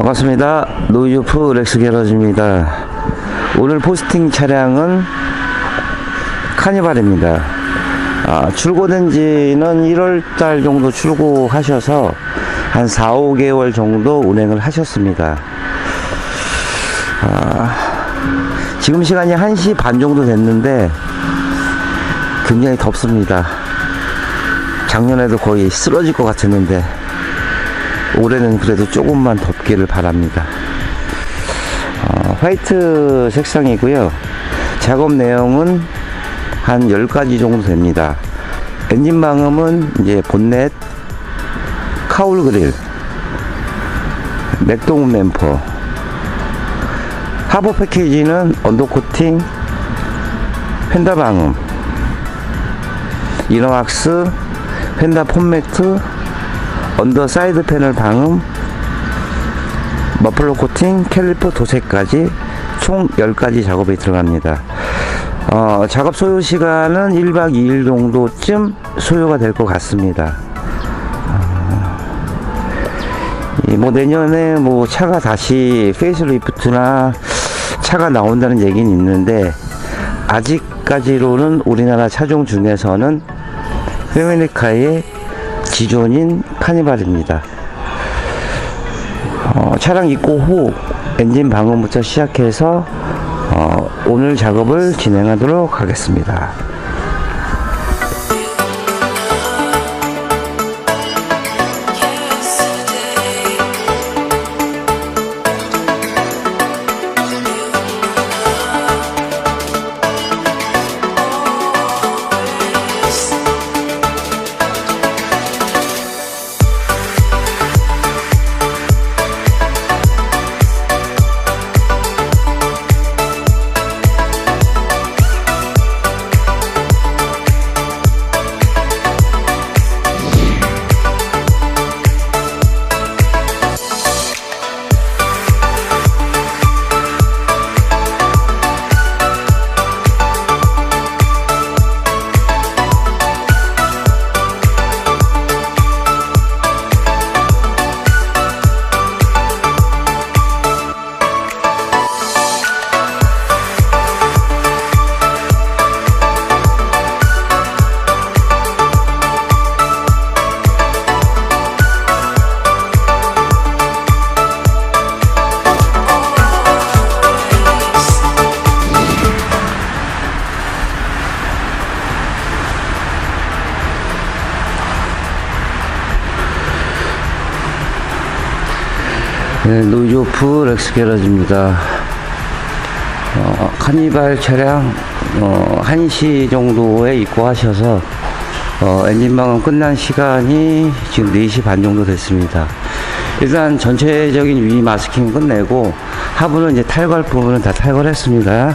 반갑습니다. 노이즈오프 렉스 게러지입니다. 오늘 포스팅 차량은 카니발입니다. 출고된 지는 1월달 정도 출고하셔서 한 4, 5개월 정도 운행을 하셨습니다. 지금 시간이 1시 반 정도 됐는데 굉장히 덥습니다. 작년에도 거의 쓰러질 것 같았는데 올해는 그래도 조금만 덥기를 바랍니다. 화이트 색상이고요. 작업 내용은 한 10가지 정도 됩니다. 엔진 방음은 이제 본넷, 카울 그릴, 맥동 램퍼, 하부 패키지는 언더코팅, 휀다 방음, 이너왁스, 휀다 폼매트, 언더 사이드 패널 방음, 머플러 코팅, 캘리퍼 도색까지 총 10가지 작업이 들어갑니다. 작업 소요 시간은 1박 2일 정도쯤 소요가 될 것 같습니다. 뭐 내년에 뭐 차가 다시 페이스리프트나 차가 나온다는 얘기는 있는데 아직까지로는 우리나라 차종 중에서는 패밀리카의 지존인 카니발입니다. 차량 입고 후 엔진 방음부터 시작해서 오늘 작업을 진행하도록 하겠습니다. 네, 노이즈오프 렉스 게러지입니다. 카니발 차량 1시 정도에 입고하셔서 엔진 방음 끝난 시간이 지금 4시 반 정도 됐습니다. 일단 전체적인 위 마스킹 끝내고 하부는 이제 탈걸 부분은 다 탈걸했습니다.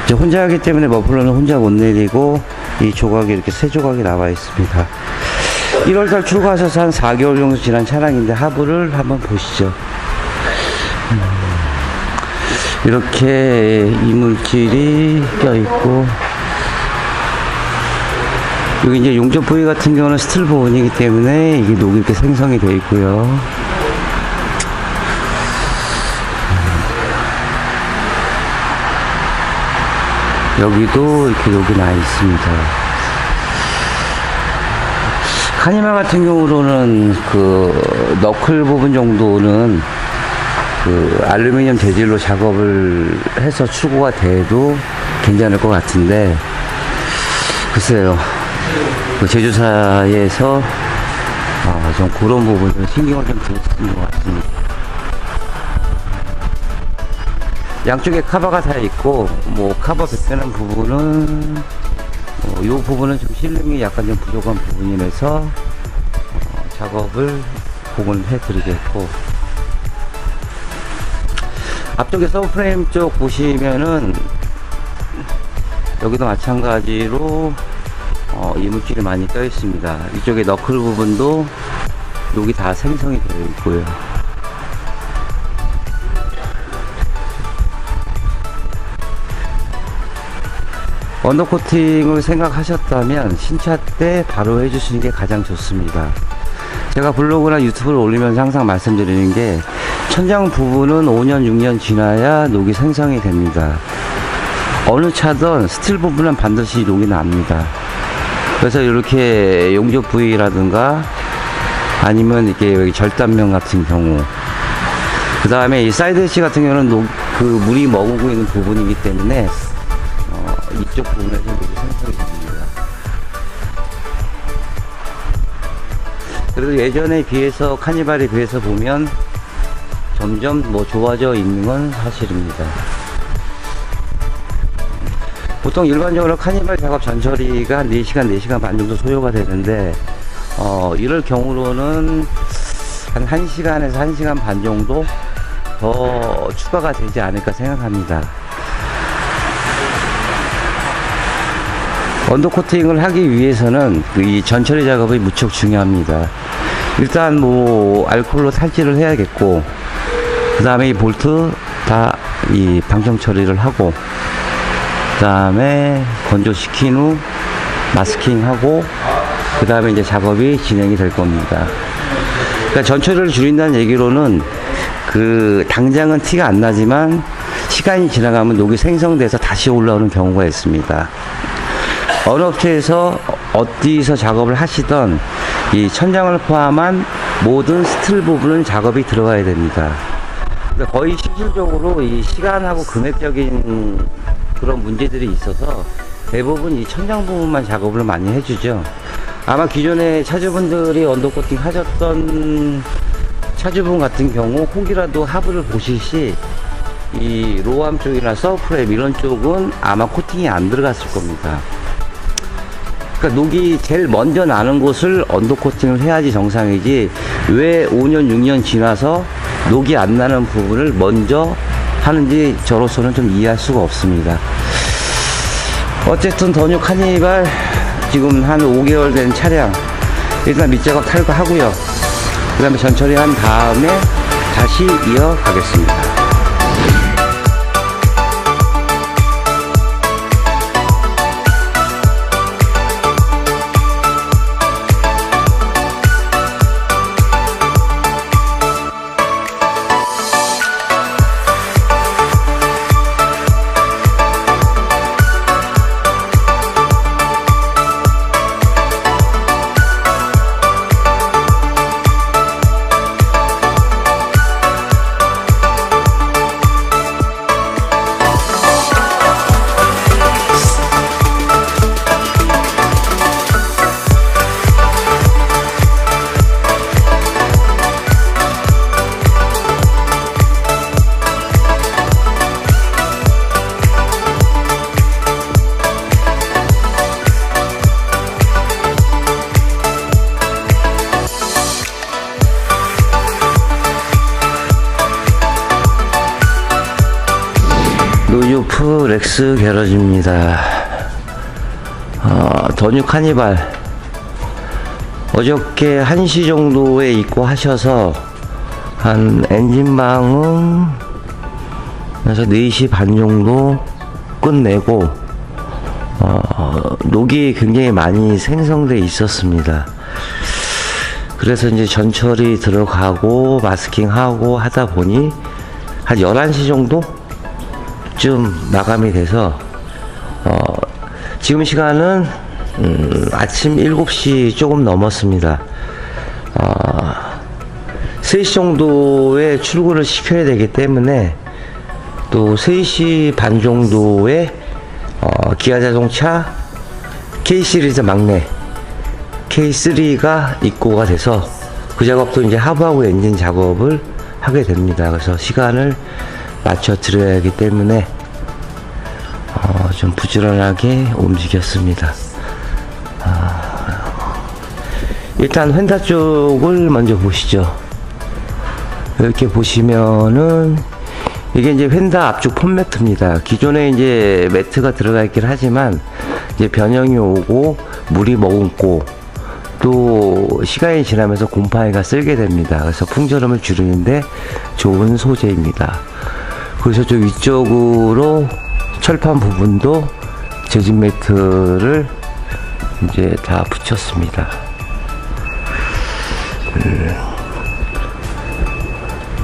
이제 혼자 하기 때문에 머플러는 혼자 못 내리고 이 조각이 이렇게 세 조각이 나와 있습니다. 1월달 출고하셔서 한 4개월 정도 지난 차량인데 하부를 한번 보시죠. 이렇게 이물질이 껴있고 여기 이제 용접 부위 같은 경우는 스틸 부분이기 때문에 이게 녹이 이렇게 생성이 되어 있고요. 여기도 이렇게 녹이 나 있습니다. 카니발 같은 경우로는 그 너클 부분 정도는 그 알루미늄 재질로 작업을 해서 출고가 돼도 괜찮을 것 같은데 글쎄요, 그 제조사에서 좀 그런 부분을 신경을 좀 쓰는 것 같습니다. 양쪽에 카바가 다 있고 뭐 카바 뱉는 부분은 이 부분은 좀 실링이 약간 좀 부족한 부분이라서 작업을 복원해 드리겠고, 앞쪽에 서브프레임 쪽 보시면은 여기도 마찬가지로 이물질이 많이 떠 있습니다. 이쪽에 너클 부분도 여기 다 생성이 되어 있고요. 언더코팅을 생각하셨다면 신차 때 바로 해주시는 게 가장 좋습니다. 제가 블로그나 유튜브를 올리면서 항상 말씀드리는 게 천장 부분은 5년, 6년 지나야 녹이 생성이 됩니다. 어느 차든 스틸 부분은 반드시 녹이 납니다. 그래서 이렇게 용접 부위라든가 아니면 이렇게 여기 절단면 같은 경우, 그 다음에 이 사이드 엣지 같은 경우는 그 물이 머금고 있는 부분이기 때문에 이쪽 부분에서 녹이 생성이 됩니다. 그래도 예전에 비해서, 카니발에 비해서 보면 점점 좋아져 있는 건 사실입니다. 보통 일반적으로 카니발 작업 전처리가 한 4시간, 4시간 반 정도 소요가 되는데, 이럴 경우로는 한 1시간에서 1시간 반 정도 더 추가가 되지 않을까 생각합니다. 언더코팅을 하기 위해서는 이 전처리 작업이 무척 중요합니다. 일단 알코올로 탈지를 해야겠고, 그 다음에 이 볼트 다 이 방청 처리를 하고, 그 다음에 건조시킨 후 마스킹하고, 그 다음에 이제 작업이 진행이 될 겁니다. 그러니까 전처리를 줄인다는 얘기로는 당장은 티가 안 나지만 시간이 지나가면 녹이 생성돼서 다시 올라오는 경우가 있습니다. 어느 업체에서 어디서 작업을 하시던 이 천장을 포함한 모든 스틸 부분은 작업이 들어가야 됩니다. 그러니까 거의 실질적으로 이 시간하고 금액적인 그런 문제들이 있어서 대부분 이 천장 부분만 작업을 많이 해주죠. 아마 기존에 차주분들이 언더코팅 하셨던 차주분 같은 경우 혹이라도 하부를 보실 시 이 로암 쪽이나 서브프레임 이런 쪽은 아마 코팅이 안 들어갔을 겁니다. 그러니까 녹이 제일 먼저 나는 곳을 언더코팅을 해야지 정상이지, 왜 5년 6년 지나서 녹이 안 나는 부분을 먼저 하는지 저로서는 좀 이해할 수가 없습니다. 어쨌든 더뉴 카니발 지금 한 5개월 된 차량, 일단 밑작업 탈거하고요. 그 다음에 전처리 한 다음에 다시 이어가겠습니다. 노유프 렉스 게러지입니다. 더뉴 카니발 어저께 1시 정도에 입고하셔서 한 엔진방은 그래서 4시 반 정도 끝내고 녹이 굉장히 많이 생성돼 있었습니다. 그래서 이제 전처리 들어가고 마스킹하고 하다 보니 한 11시 정도 좀 마감이 돼서 지금 시간은 아침 7시 조금 넘었습니다. 3시 정도에 출고를 시켜야 되기 때문에 또 3시 반 정도에 기아자동차 K 시리즈 막내 K3가 입고가 돼서 그 작업도 이제 하부하고 엔진 작업을 하게 됩니다. 그래서 시간을 맞춰 드려야 하기 때문에 좀 부지런하게 움직였습니다. 일단 휀다 쪽을 먼저 보시죠. 이렇게 보시면은 이게 이제 휀다 앞쪽 폼 매트입니다. 기존에 이제 매트가 들어가 있긴 하지만 이제 변형이 오고 물이 머금고 또 시간이 지나면서 곰팡이가 쓸게 됩니다. 그래서 풍절음을 줄이는데 좋은 소재입니다. 그래서 저 위쪽으로 철판 부분도 재진 매트를 이제 다 붙였습니다.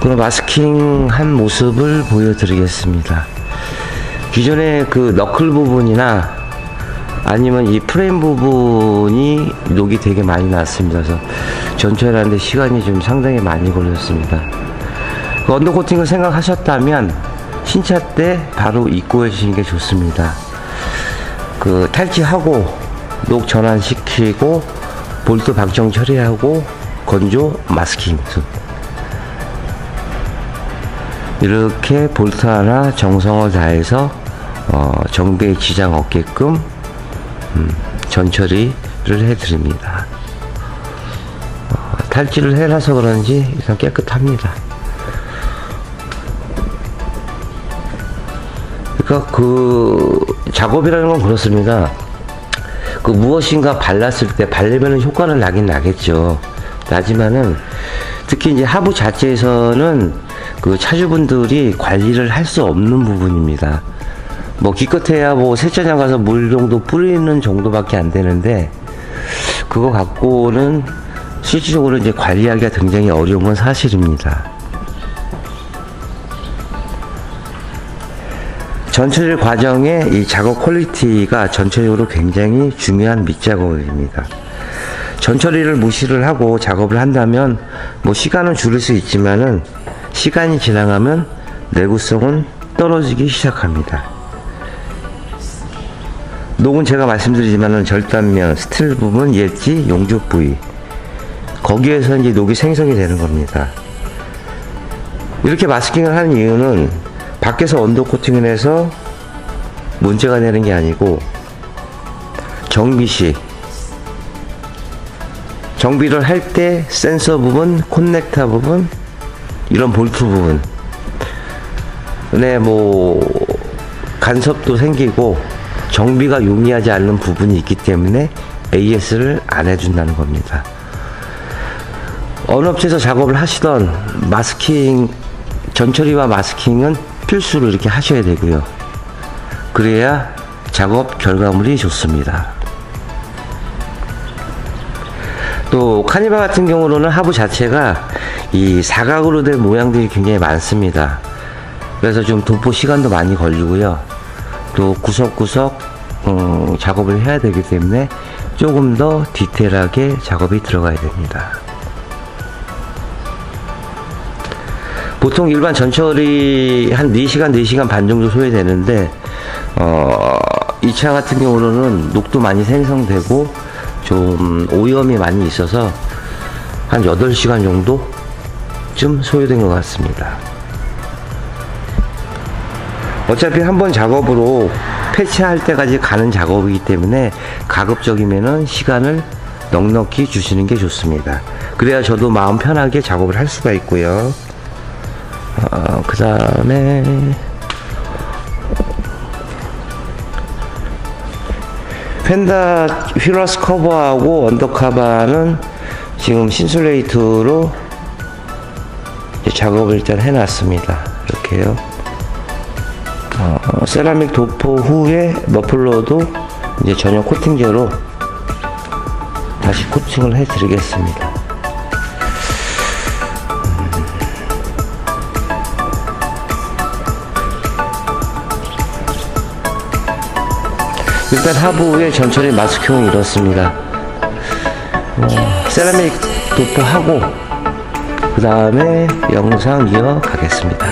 그럼 마스킹 한 모습을 보여드리겠습니다. 기존에 그 너클 부분이나 아니면 이 프레임 부분이 녹이 되게 많이 났습니다. 그래서 전처리하는데 시간이 좀 상당히 많이 걸렸습니다. 그 언더 코팅을 생각하셨다면 신차 때 바로 입고해 주시는 게 좋습니다. 그 탈취하고 녹 전환시키고 볼트 박정 처리하고 건조 마스킹 이렇게 볼트 하나 정성을 다해서 정비에 지장 없게끔 전처리를 해드립니다. 탈취를 해놔서 그런지 일단 깨끗합니다. 그러니까 그 작업이라는 건 그렇습니다. 그 무엇인가 발랐을 때 바르면 효과는 나긴 나겠죠. 나지만은 특히 이제 하부 자체에서는 그 차주분들이 관리를 할 수 없는 부분입니다. 뭐 기껏해야 뭐 세차장 가서 물 정도 뿌리는 정도밖에 안 되는데 그거 갖고는 실질적으로 이제 관리하기가 굉장히 어려운 건 사실입니다. 전처리 과정의 이 작업 퀄리티가 전체적으로 굉장히 중요한 밑작업입니다. 전처리를 무시를 하고 작업을 한다면 뭐 시간은 줄일 수 있지만은 시간이 지나가면 내구성은 떨어지기 시작합니다. 녹은 제가 말씀드리지만은 절단면, 스틸 부분, 엣지, 용접 부위 거기에서 이제 녹이 생성이 되는 겁니다. 이렇게 마스킹을 하는 이유는 밖에서 언더 코팅을 해서 문제가 되는 게 아니고 정비 시 정비를 할 때 센서 부분, 코넥터 부분, 이런 볼트 부분 뭐 간섭도 생기고 정비가 용이하지 않는 부분이 있기 때문에 AS를 안 해준다는 겁니다. 어느 업체에서 작업을 하시던 마스킹, 전처리와 마스킹은 필수로 이렇게 하셔야 되고요. 그래야 작업 결과물이 좋습니다. 또 카니발 같은 경우로는 하부 자체가 이 사각으로 된 모양들이 굉장히 많습니다. 그래서 좀 도포 시간도 많이 걸리고요. 또 구석구석 작업을 해야 되기 때문에 조금 더 디테일하게 작업이 들어가야 됩니다. 보통 일반 전처리 한 4시간, 4시간 반 정도 소요되는데 이 차 같은 경우는 녹도 많이 생성되고 좀 오염이 많이 있어서 한 8시간 정도쯤 소요된 것 같습니다. 어차피 한번 작업으로 폐차할 때까지 가는 작업이기 때문에 가급적이면은 시간을 넉넉히 주시는 게 좋습니다. 그래야 저도 마음 편하게 작업을 할 수가 있고요. 그 다음에 펜다 휠러스 커버하고 언더카바는 지금 신슐레이트로 작업을 일단 해놨습니다. 이렇게요. 세라믹 도포 후에 머플러도 이제 전용 코팅제로 다시 코팅을 해드리겠습니다. 일단 하부의 전처리 마스킹은 이렇습니다. 세라믹 도포하고 그 다음에 영상 이어가겠습니다.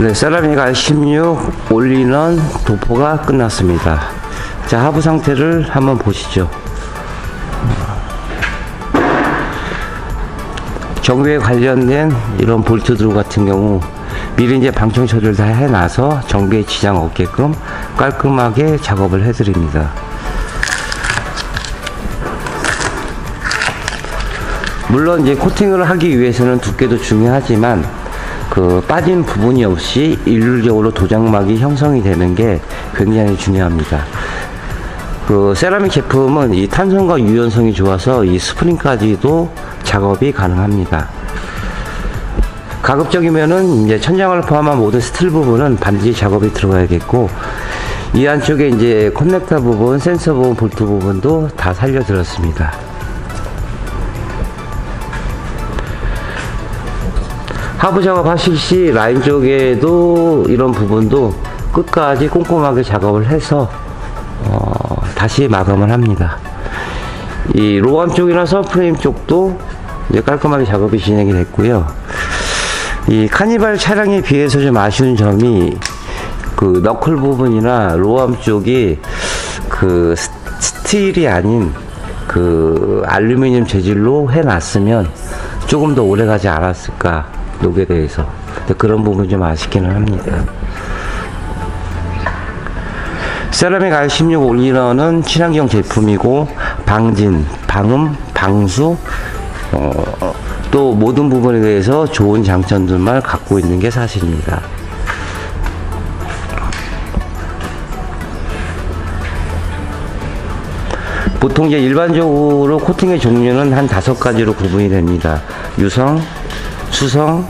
네, 세라믹 R16 올인원 도포가 끝났습니다. 자, 하부 상태를 한번 보시죠. 정비에 관련된 이런 볼트들 같은 경우 미리 이제 방청 처리를 다 해놔서 정비에 지장 없게끔 깔끔하게 작업을 해드립니다. 물론 이제 코팅을 하기 위해서는 두께도 중요하지만 그 빠진 부분이 없이 일률적으로 도장막이 형성이 되는 게 굉장히 중요합니다. 그 세라믹 제품은 이 탄성과 유연성이 좋아서 이 스프링까지도 작업이 가능합니다. 가급적이면은 이제 천장을 포함한 모든 스틸 부분은 반드시 작업이 들어가야겠고, 이 안쪽에 이제 커넥터 부분, 센서 부분, 볼트 부분도 다 살려드렸습니다. 하부 작업하실 시 라인 쪽에도 이런 부분도 끝까지 꼼꼼하게 작업을 해서 다시 마감을 합니다. 이 로암 쪽이나 서프레임 쪽도 이제 깔끔하게 작업이 진행이 됐고요. 이 카니발 차량에 비해서 좀 아쉬운 점이 그 너클 부분이나 로암 쪽이 그 스틸이 아닌 그 알루미늄 재질로 해놨으면 조금 더 오래 가지 않았을까, 녹에 대해서. 그런 부분 좀 아쉽기는 합니다. 세라믹 R16 올인원은 친환경 제품이고 방진, 방음, 방수, 또 모든 부분에 대해서 좋은 장점들만 갖고 있는 게 사실입니다. 보통 이제 일반적으로 코팅의 종류는 한 5가지로 구분이 됩니다. 유성, 수성,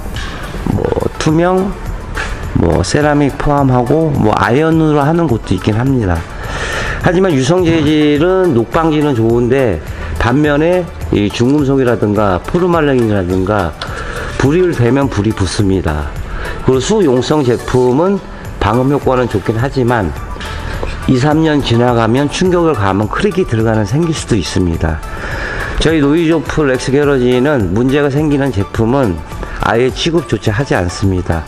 뭐 투명, 뭐 세라믹 포함하고 뭐 아연으로 하는 곳도 있긴 합니다. 하지만 유성 재질은 녹방지는 좋은데 반면에 이 중금속이라든가 포르말렌이라든가 불이 되면 불이 붙습니다. 그리고 수용성 제품은 방음 효과는 좋긴 하지만 2, 3년 지나가면 충격을 가하면 크랙이 들어가는 생길 수도 있습니다. 저희 노이즈오프 렉스 게러지는 문제가 생기는 제품은 아예 취급조차 하지 않습니다.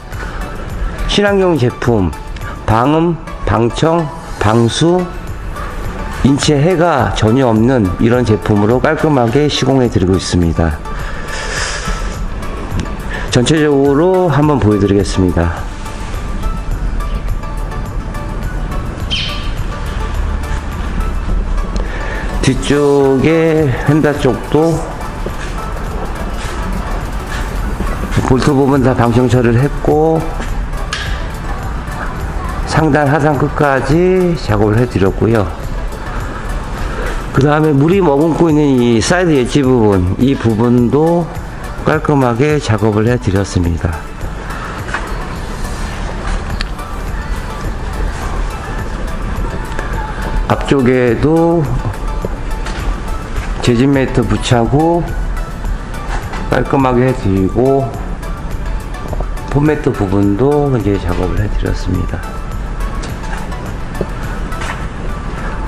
친환경 제품, 방음, 방청, 방수, 인체 해가 전혀 없는 이런 제품으로 깔끔하게 시공해 드리고 있습니다. 전체적으로 한번 보여드리겠습니다. 뒤쪽에 휀다 쪽도 볼트 부분 다 방청 처리를 했고 상단 하단 끝까지 작업을 해 드렸고요. 그 다음에 물이 머금고 있는 이 사이드 엣지 부분, 이 부분도 깔끔하게 작업을 해 드렸습니다. 앞쪽에도 재질 매트 붙이고 깔끔하게 해 드리고 폼 매트 부분도 이제 작업을 해 드렸습니다.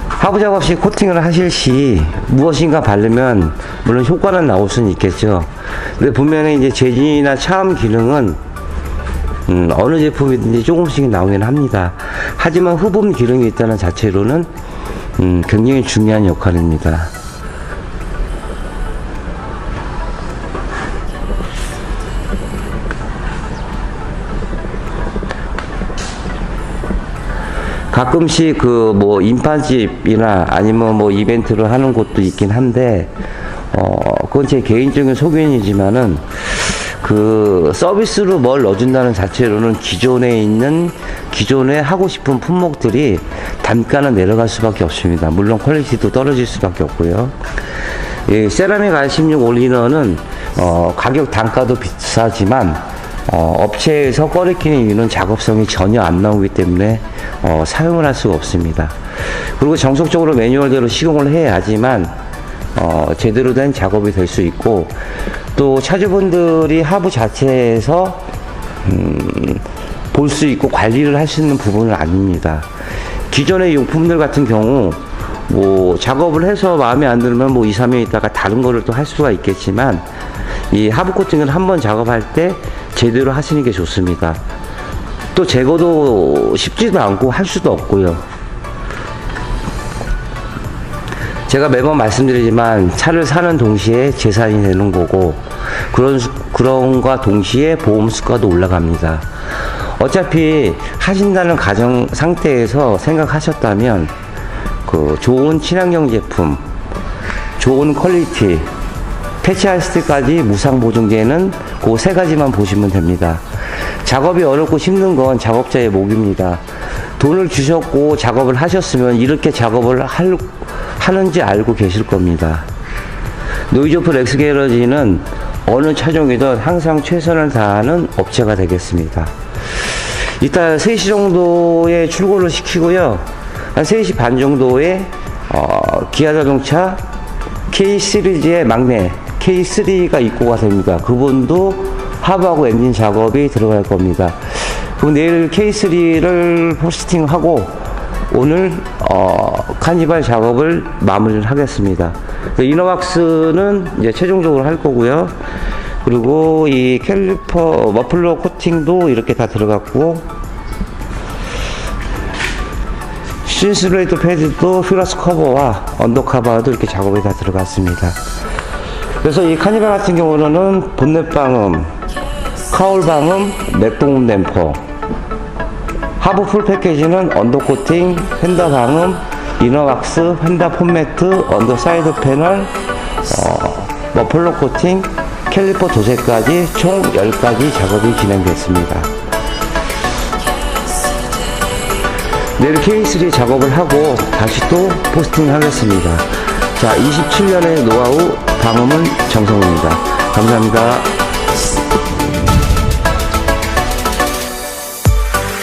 하부 작업 시 코팅을 하실 시 무엇인가 바르면 물론 효과는 나올 수는 있겠죠. 근데 보면은 이제 재질이나 차음 기능은 어느 제품이든지 조금씩 나오긴 합니다. 하지만 흡음 기능이 있다는 자체로는 굉장히 중요한 역할입니다. 가끔씩 그 뭐 인파집이나 아니면 뭐 이벤트를 하는 곳도 있긴 한데 그건 제 개인적인 소견이지만은 그 서비스로 뭘 넣어준다는 자체로는 기존에 하고 싶은 품목들이 단가는 내려갈 수밖에 없습니다. 물론 퀄리티도 떨어질 수밖에 없고요. 이 세라믹 R16 올인원은 가격 단가도 비싸지만 업체에서 꺼리키는 이유는 작업성이 전혀 안 나오기 때문에 사용을 할 수가 없습니다. 그리고 정석적으로 매뉴얼대로 시공을 해야지만 제대로 된 작업이 될 수 있고, 또 차주분들이 하부 자체에서 볼 수 있고 관리를 할 수 있는 부분은 아닙니다. 기존의 용품들 같은 경우 뭐 작업을 해서 마음에 안 들면 뭐 2, 3년 있다가 다른 거를 또 할 수가 있겠지만, 이 하부 코팅을 한번 작업할 때 제대로 하시는 게 좋습니다. 또 제거도 쉽지도 않고 할 수도 없고요. 제가 매번 말씀드리지만 차를 사는 동시에 재산이 되는 거고, 그런과 동시에 보험 수가도 올라갑니다. 어차피 하신다는 가정 상태에서 생각하셨다면 그 좋은 친환경 제품, 좋은 퀄리티, 패치할 때까지 무상 보증제는 그 세 가지만 보시면 됩니다. 작업이 어렵고 힘든 건 작업자의 몫입니다. 돈을 주셨고 작업을 하셨으면 이렇게 작업을 하는지 알고 계실 겁니다. 노이즈오프 렉스게러지는 어느 차종이든 항상 최선을 다하는 업체가 되겠습니다. 이따 3시 정도에 출고를 시키고요. 한 3시 반 정도에 기아자동차 K 시리즈의 막내 K3가 입고가 됩니다. 그분도 하부하고 엔진 작업이 들어갈 겁니다. 그럼 내일 K3를 포스팅하고 오늘 카니발 작업을 마무리를 하겠습니다. 이너왁스는 이제 최종적으로 할 거고요. 그리고 이 캘리퍼 머플러 코팅도 이렇게 다 들어갔고, 신스레이트 패드도 휘러스 커버와 언더커버도 이렇게 작업이 다 들어갔습니다. 그래서 이 카니발 같은 경우는 본넷 방음, 카울 방음, 맥동음 댐퍼, 하부 풀 패키지는 언더 코팅, 휀더 방음, 이너왁스, 휀더 폼매트, 언더 사이드 패널, 머플러 코팅, 캘리퍼 도색까지 총 10가지 작업이 진행됐습니다. 내일 K3 작업을 하고 다시 또 포스팅 하겠습니다. 자, 27년의 노하우 방음은 정성입니다. 감사합니다.